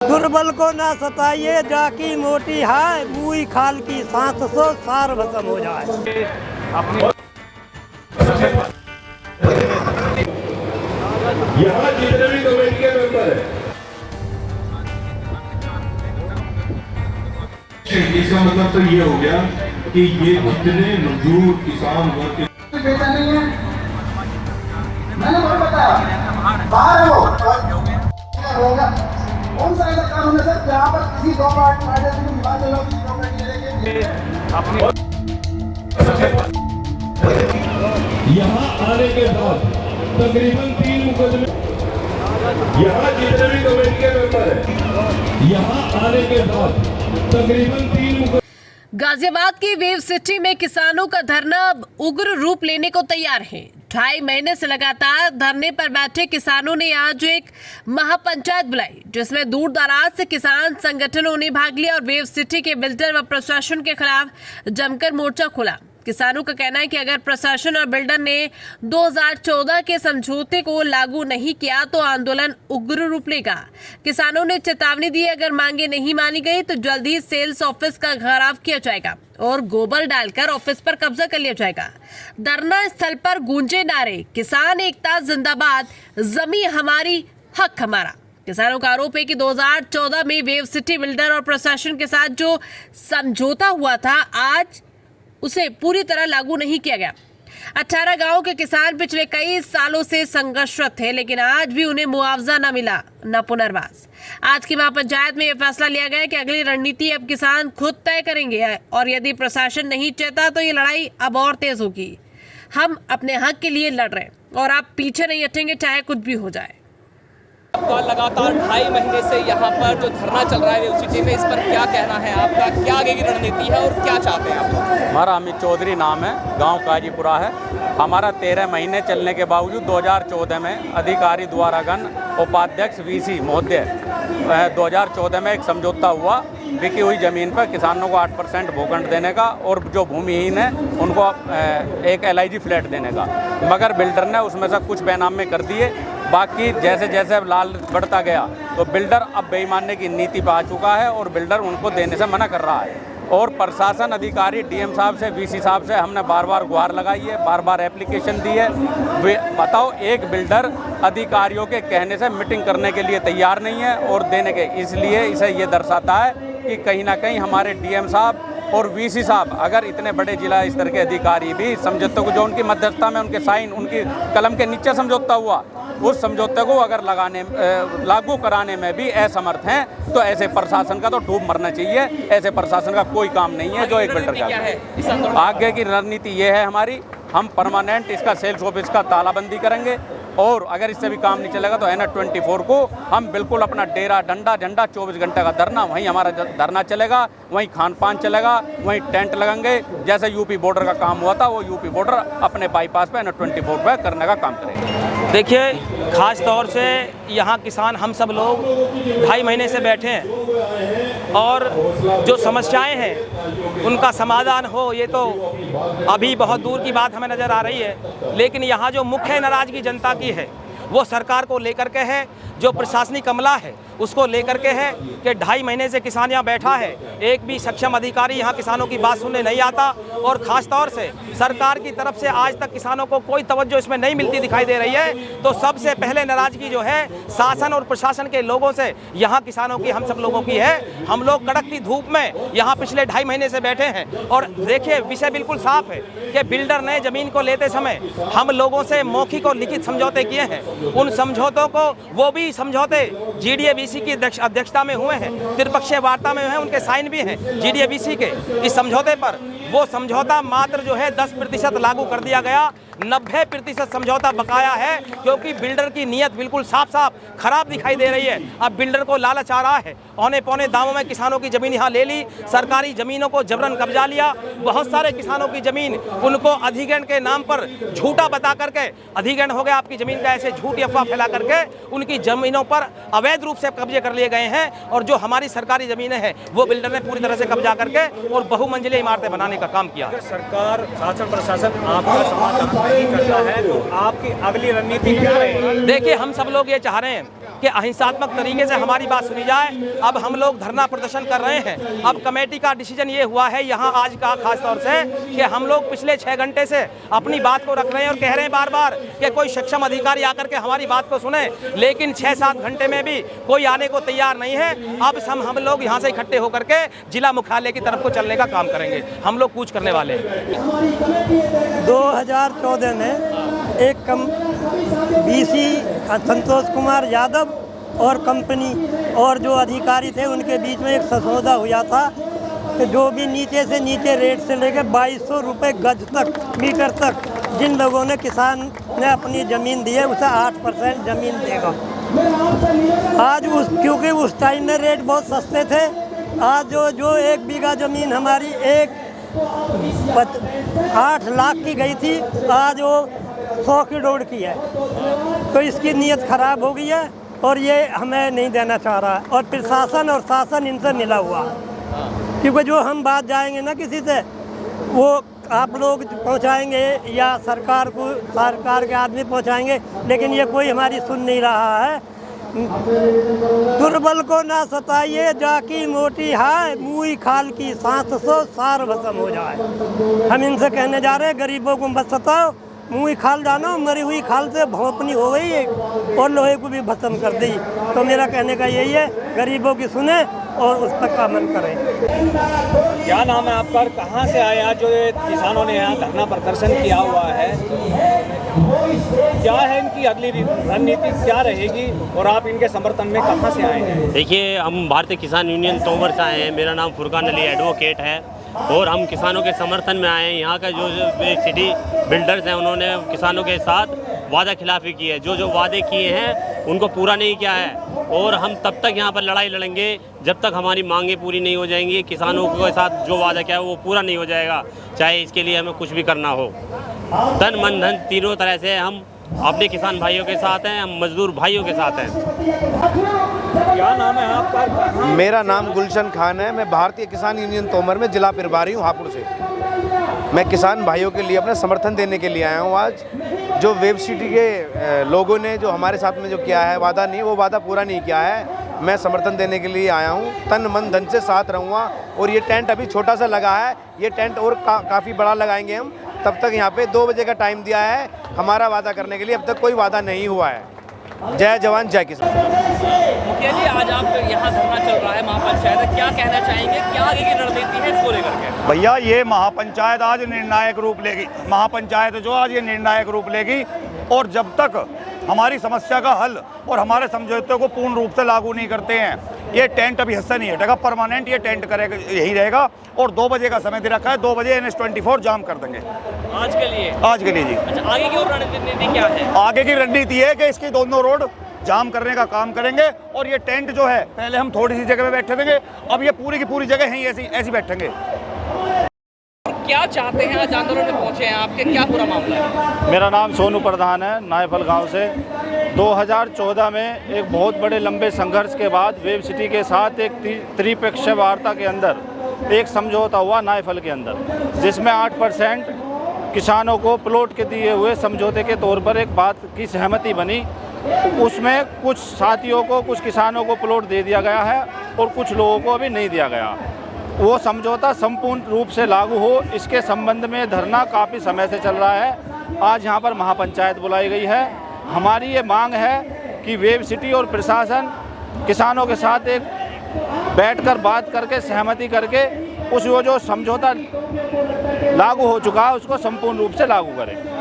दुर्बल को ना सताइए, जाकी मोटी है, मुई खाल की सांस सो सार भस्म हो जाए। यहाँ जितने भी कमेटी के मेंबर हैं, इसका मतलब तो ये हो गया कि ये जितने मजदूर किसान वर्ग बेटा नहीं है, मैंने बहुत बताया बाहर है वो होगा। कौन सा ऐसा काम है सर जहाँ पर किसी दो पार्टी की विवाद यहाँ आने के बाद तकरीबन 3 मुकदमे, यहाँ जितने भी कमेटी के मेंबर हैं, यहाँ आने के बाद तकरीबन 3 मुकदमे। गाजियाबाद की वेव सिटी में किसानों का धरना अब उग्र रूप लेने को तैयार है। 2.5 महीने से लगातार धरने पर बैठे किसानों ने आज एक महापंचायत बुलाई, जिसमें दूर दराज से किसान संगठनों ने भाग लिया और वेव सिटी के बिल्डर व प्रशासन के खिलाफ जमकर मोर्चा खोला। किसानों का कहना है कि अगर प्रशासन और बिल्डर ने 2014 के समझौते को लागू नहीं किया तो आंदोलन उग्र रूप लेगा। किसानों ने चेतावनी दी, अगर मांगे नहीं मानी गई तो जल्द ही सेल्स ऑफिस का घेराव किया जाएगा और गोबर डालकर ऑफिस पर कब्जा कर लिया जाएगा। धरना स्थल पर गूंजे नारे, किसान एकता जिंदाबाद, जमी हमारी हक हमारा। किसानों का आरोप है कि 2014 में वेव सिटी बिल्डर और प्रशासन के साथ जो समझौता हुआ था, आज उसे पूरी तरह लागू नहीं किया गया। 18 गांवों के किसान पिछले कई सालों से संघर्षरत थे, लेकिन आज भी उन्हें मुआवजा न मिला, न पुनर्वास। आज की महापंचायत में यह फैसला लिया गया कि अगली रणनीति अब किसान खुद तय करेंगे और यदि प्रशासन नहीं चाहता तो ये लड़ाई अब और तेज होगी। हम अपने हक के लिए लड़ रहे हैं और आप पीछे नहीं हटेंगे, चाहे कुछ भी हो जाए। आपका लगातार 2.5 महीने से यहाँ पर जो धरना चल रहा है वेव सिटी में, इस पर क्या कहना है आपका? क्या आगे की रणनीति है और क्या चाहते हैं आप? हमारा अमित चौधरी नाम है, गांव काजीपुरा है। हमारा 13 महीने चलने के बावजूद 2014 में अधिकारी द्वारा गण उपाध्यक्ष वीसी महोदय 2014 में एक समझौता हुआ बिकी हुई ज़मीन पर किसानों को 8% भूखंड देने का और जो भूमिहीन है उनको एक LIG फ्लैट देने का, मगर बिल्डर ने उसमें से कुछ बेनामे कर दिए। बाकी जैसे जैसे अब लाल बढ़ता गया तो बिल्डर अब बेईमानी की नीति पर आ चुका है और बिल्डर उनको देने से मना कर रहा है। और प्रशासन अधिकारी DM साहब से, VC साहब से हमने बार बार गुहार लगाई है, बार बार एप्लीकेशन दी है। बताओ, एक बिल्डर अधिकारियों के कहने से मीटिंग करने के लिए तैयार नहीं है और देने के, इसलिए इसे ये दर्शाता है कि कहीं ना कहीं हमारे DM साहब और VC साहब, अगर इतने बड़े जिला स्तर के अधिकारी भी समझौते को, जो उनकी मध्यस्थता में उनके साइन, उनकी कलम के नीचे समझौता हुआ, उस समझौते को अगर लागू कराने में भी असमर्थ हैं तो ऐसे प्रशासन का तो डूब मरना चाहिए। ऐसे प्रशासन का कोई काम नहीं है जो एक बिल्डर का है। आगे की रणनीति ये है हमारी, हम परमानेंट इसका सेल्स ऑफिस का तालाबंदी करेंगे और अगर इससे भी काम नहीं चलेगा तो NH24 को हम बिल्कुल अपना डेरा डंडा झंडा 24 घंटे का धरना, वहीं हमारा धरना चलेगा, वहीं खान पान चलेगा, वहीं टेंट लगेंगे। जैसे यूपी बॉर्डर का काम हुआ था, वो यूपी बॉर्डर अपने बाईपास पे NH24 पे करने का काम करेंगे। देखिए, ख़ास तौर से यहाँ किसान हम सब लोग 2.5 महीने से बैठे हैं और जो समस्याएं हैं उनका समाधान हो, ये तो अभी बहुत दूर की बात हमें नज़र आ रही है। लेकिन यहाँ जो मुख्य नाराज़गी जनता की है वो सरकार को लेकर के है, जो प्रशासनिक अमला है उसको लेकर के है कि 2.5 महीने से किसान यहाँ बैठा है, एक भी सक्षम अधिकारी यहाँ किसानों की बात सुनने नहीं आता और ख़ास तौर से सरकार की तरफ से आज तक किसानों को कोई तवज्जो इसमें नहीं मिलती दिखाई दे रही है। तो सबसे पहले नाराज़गी जो है शासन और प्रशासन के लोगों से यहाँ किसानों की, हम सब लोगों की है। हम लोग कड़कती धूप में यहाँ पिछले 2.5 महीने से बैठे हैं और देखिए, विषय बिल्कुल साफ है कि बिल्डर ने ज़मीन को लेते समय हम लोगों से मौखिक और लिखित समझौते किए हैं। उन समझौतों को, वो भी समझौते GDA-VC की अध्यक्षता में हुए हैं, त्रिपक्षीय वार्ता में हुए हैं, उनके साइन भी हैं GDA-VC के। इस समझौते पर वो समझौता मात्र जो है 10% लागू कर दिया गया, 90% समझौता बकाया है, क्योंकि बिल्डर की नीयत बिल्कुल साफ साफ खराब दिखाई दे रही है। अब बिल्डर को लालच आ रहा है, औने पौने दामों में किसानों की ज़मीन यहाँ ले ली, सरकारी ज़मीनों को जबरन कब्जा लिया। बहुत सारे किसानों की ज़मीन उनको अधिग्रहण के नाम पर झूठा बता करके, अधिग्रहण हो गया आपकी ज़मीन का, ऐसे झूठी अफवाह फैला करके उनकी ज़मीनों पर अवैध रूप से कब्जे कर लिए गए हैं। और जो हमारी सरकारी ज़मीनें हैं वो बिल्डर ने पूरी तरह से कब्जा करके और बहुमंजिले इमारतें बनाने का काम किया। सरकार, शासन, प्रशासन आपका समाधान नहीं करता है तो आपकी अगली रणनीति क्या रहेगी? देखिए, हम सब लोग ये चाह रहे हैं कि अहिंसात्मक तरीके से हमारी बात सुनी जाए। अब हम लोग धरना प्रदर्शन कर रहे हैं। अब कमेटी का डिसीजन ये हुआ है यहाँ आज का खास तौर से कि हम लोग पिछले 6 घंटे से अपनी बात को रख रहे हैं और कह रहे हैं बार बार कि कोई सक्षम अधिकारी आकर के हमारी बात को सुने, लेकिन 6-7 घंटे में भी कोई आने को तैयार नहीं है। अब हम लोग यहाँ से इकट्ठे होकर के जिला मुख्यालय की तरफ को चलने का काम करेंगे। हम लोग कूच करने वाले हैं। 2014 में एक बीसी संतोष कुमार यादव और कंपनी और जो अधिकारी थे उनके बीच में एक समझौता हुआ था कि जो भी नीचे से नीचे रेट से लेकर 2200 रुपये गज तक मीटर तक जिन लोगों ने किसान ने अपनी ज़मीन दी है उसे 8% ज़मीन देगा। आज क्योंकि उस टाइम में रेट बहुत सस्ते थे, आज जो 1 बीघा ज़मीन हमारी 8 लाख की गई थी, आज वो 100 करोड़ की है। तो इसकी नीयत ख़राब हो गई है और ये हमें नहीं देना चाह रहा है और प्रशासन और शासन इनसे मिला हुआ है। क्योंकि जो हम बात जाएंगे ना किसी से, वो आप लोग पहुंचाएंगे या सरकार के आदमी पहुंचाएंगे, लेकिन ये कोई हमारी सुन नहीं रहा है। दुर्बल को ना सताइए, जाकी मोटी है, मुई खाल की 700 सार भस्म हो जाए। हम इनसे कहने जा रहे हैं गरीबों को मत सताओ, मुँह खाल डालो, मरी हुई खाल से भोंपनी हो गई है और लोहे को भी भस्म कर दी। तो मेरा कहने का यही है, गरीबों की सुने और उस पर अमल करें। क्या नाम है आपका, कहाँ से आए आज जो किसानों ने यहाँ धरना प्रदर्शन किया हुआ है, क्या है इनकी अगली रणनीति क्या रहेगी और आप इनके समर्थन में कहाँ से आए हैं? देखिए, हम भारतीय किसान यूनियन तोमर से आए हैं। मेरा नाम फुरकान अली एडवोकेट है और हम किसानों के समर्थन में आए हैं। यहाँ का जो सिटी बिल्डर्स हैं उन्होंने किसानों के साथ वादा खिलाफी की है। जो वादे किए हैं उनको पूरा नहीं किया है और हम तब तक यहाँ पर लड़ाई लड़ेंगे जब तक हमारी मांगें पूरी नहीं हो जाएंगी। किसानों के साथ जो वादा किया है वो पूरा नहीं हो जाएगा, चाहे इसके लिए हमें कुछ भी करना हो। तन मन धन तीनों तरह से हम अपने किसान भाइयों के साथ हैं, हम मजदूर भाइयों के साथ हैं। क्या नाम है आपका? मेरा नाम गुलशन खान है। मैं भारतीय किसान यूनियन तोमर में जिला प्रभारी हूँ हापुड़ से। मैं किसान भाइयों के लिए अपना समर्थन देने के लिए आया हूँ। आज जो वेब सिटी के लोगों ने जो हमारे साथ में जो किया है वादा नहीं, वो वादा पूरा नहीं किया है। मैं समर्थन देने के लिए आया हूँ, तन मन धन से साथ रहूँगा। और ये टेंट अभी छोटा सा लगा है, ये टेंट और काफ़ी बड़ा लगाएंगे हम। तब तक यहाँ पे 2 बजे का टाइम दिया है हमारा वादा करने के लिए, अब तक कोई वादा नहीं हुआ है। जय जवान जय किसान। मुखिया जी, आज आप यहाँ धरना चल रहा है महापंचायत, क्या कहना चाहेंगे, क्या आगे की रणनीति है इसको लेकर के? भैया, ये महापंचायत आज निर्णायक रूप लेगी। महापंचायत जो आज ये निर्णायक रूप लेगी और जब तक हमारी समस्या का हल और हमारे समझौते को पूर्ण रूप से लागू नहीं करते हैं, ये टेंट अभी हिस्सा नहीं हटेगा। परमानेंट ये टेंट करेगा, यही रहेगा। और 2 बजे का समय दे रखा है, 2 बजे NH24 जाम कर देंगे आज के लिए। आज के लिए जी। अच्छा, आगे की और रणनीति क्या है? आगे की रणनीति है कि इसकी दोनों रोड जाम करने का काम करेंगे और ये टेंट जो है, पहले हम थोड़ी सी जगह पे बैठे देंगे, अब ये पूरी की पूरी जगह यहीं ऐसी बैठेंगे। क्या चाहते हैं, आज आंदोलन में पहुंचे हैं आपके, क्या पूरा मामला है? मेरा नाम सोनू प्रधान है, नायफल गांव से। 2014 में एक बहुत बड़े लंबे संघर्ष के बाद वेब सिटी के साथ एक त्रिपक्षीय वार्ता के अंदर एक समझौता हुआ नायफल के अंदर, जिसमें 8% किसानों को प्लॉट के दिए हुए समझौते के तौर पर एक बात की सहमति बनी। उसमें कुछ साथियों को, कुछ किसानों को प्लॉट दे दिया गया है और कुछ लोगों को अभी नहीं दिया गया। वो समझौता संपूर्ण रूप से लागू हो, इसके संबंध में धरना काफ़ी समय से चल रहा है। आज यहाँ पर महापंचायत बुलाई गई है। हमारी ये मांग है कि वेब सिटी और प्रशासन किसानों के साथ एक बैठकर बात करके सहमति करके वो जो समझौता लागू हो चुका है उसको संपूर्ण रूप से लागू करें।